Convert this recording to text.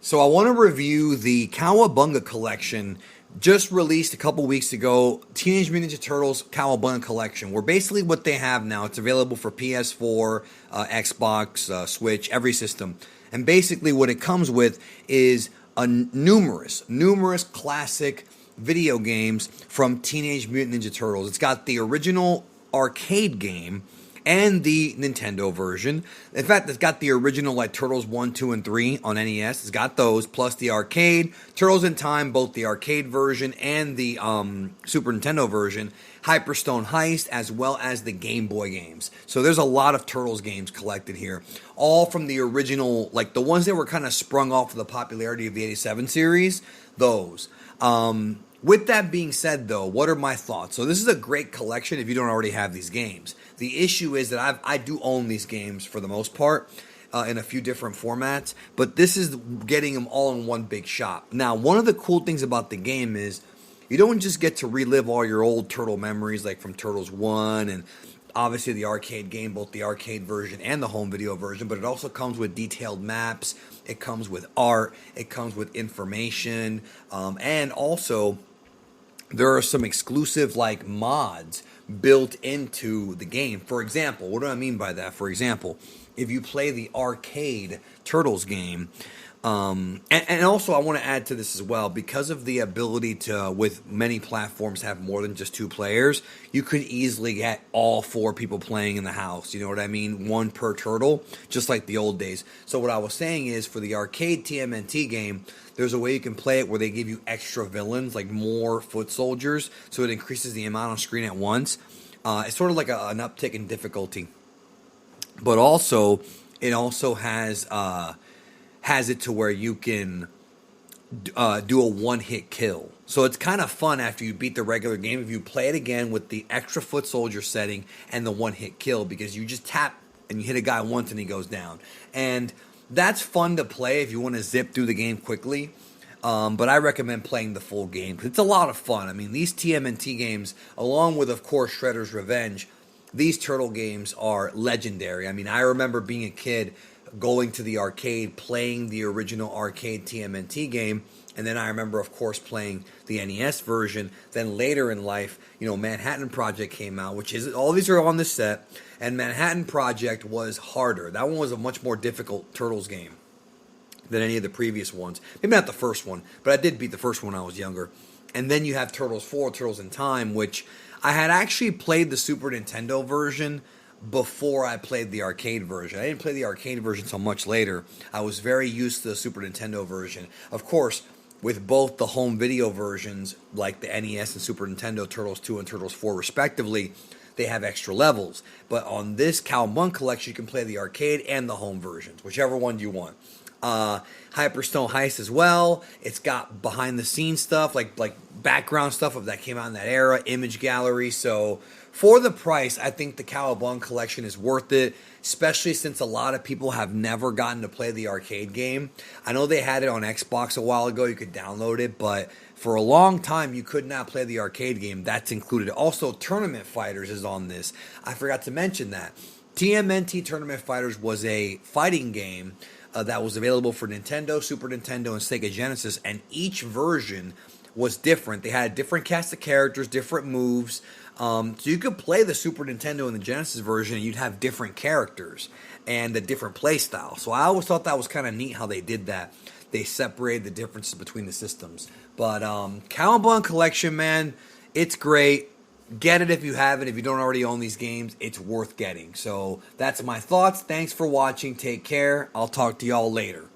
So I want to review the Cowabunga Collection, just released a couple weeks ago. Teenage Mutant Ninja Turtles Cowabunga Collection, where basically what they have now, it's available for PS4, Xbox, Switch, every system. And basically what it comes with is numerous classic video games from Teenage Mutant Ninja Turtles. It's got the original arcade game and the Nintendo version. In fact, it's got the original like Turtles 1, 2, and 3 on NES. It's got those, plus the arcade. Turtles in Time, both the arcade version and the Super Nintendo version. Hyperstone Heist, as well as the Game Boy games. So there's a lot of Turtles games collected here. All from the original, like the ones that were kind of sprung off of the popularity of the 87 series, those. With that being said, though, what are my thoughts? So this is a great collection if you don't already have these games. The issue is that I do own these games for the most part in a few different formats, but this is getting them all in one big shop. Now, one of the cool things about the game is you don't just get to relive all your old Turtle memories like from Turtles 1 and obviously the arcade game, both the arcade version and the home video version, but it also comes with detailed maps, it comes with art, it comes with information, and also there are some exclusive like mods built into the game. For example, what do I mean by that? For example, if you play the arcade Turtles game, and also I want to add to this as well, because of the ability to, with many platforms, have more than just two players, you could easily get all four people playing in the house. You know what I mean? One per turtle, just like the old days. So what I was saying is, for the arcade TMNT game, there's a way you can play it where they give you extra villains, like more foot soldiers, so it increases the amount on screen at once. It's sort of like an uptick in difficulty. But also, it also has it to where you can do a one-hit kill. So it's kind of fun after you beat the regular game if you play it again with the extra foot soldier setting and the one-hit kill, because you just tap and you hit a guy once and he goes down. And that's fun to play if you want to zip through the game quickly. But I recommend playing the full game because it's a lot of fun. I mean, these TMNT games, along with, of course, Shredder's Revenge, these Turtle games are legendary. I mean, I remember being a kid going to the arcade, playing the original arcade TMNT game, and then I remember, of course, playing the NES version. Then later in life, Manhattan Project came out, which is, all these are on the set, and Manhattan Project was harder. That one was a much more difficult Turtles game than any of the previous ones. Maybe not the first one, but I did beat the first one when I was younger. And then you have Turtles 4, Turtles in Time, which I had actually played the Super Nintendo version before I played the arcade version. I didn't play the arcade version until much later. I was very used to the Super Nintendo version. Of course, with both the home video versions, like the NES and Super Nintendo, Turtles 2 and Turtles 4 respectively, they have extra levels. But on this Cowabunga Collection, you can play the arcade and the home versions, whichever one you want. Hyperstone Heist as well. It's got behind the scenes stuff, like background stuff of that came out in that era, image gallery. So for the price, I think the Cowabunga Collection is worth it, especially since a lot of people have never gotten to play the arcade game. I know they had it on Xbox a while ago. You could download it, but for a long time, you could not play the arcade game. That's included. Also, Tournament Fighters is on this. I forgot to mention that. TMNT Tournament Fighters was a fighting game that was available for Nintendo, Super Nintendo, and Sega Genesis, and each version was different. They had a different cast of characters, different moves. So you could play the Super Nintendo and the Genesis version, and you'd have different characters and a different play style. So I always thought that was kind of neat how they did that. They separated the differences between the systems. But Cowabunga Collection, man, it's great. Get it if you haven't. If you don't already own these games, it's worth getting. So that's my thoughts. Thanks for watching. Take care. I'll talk to y'all later.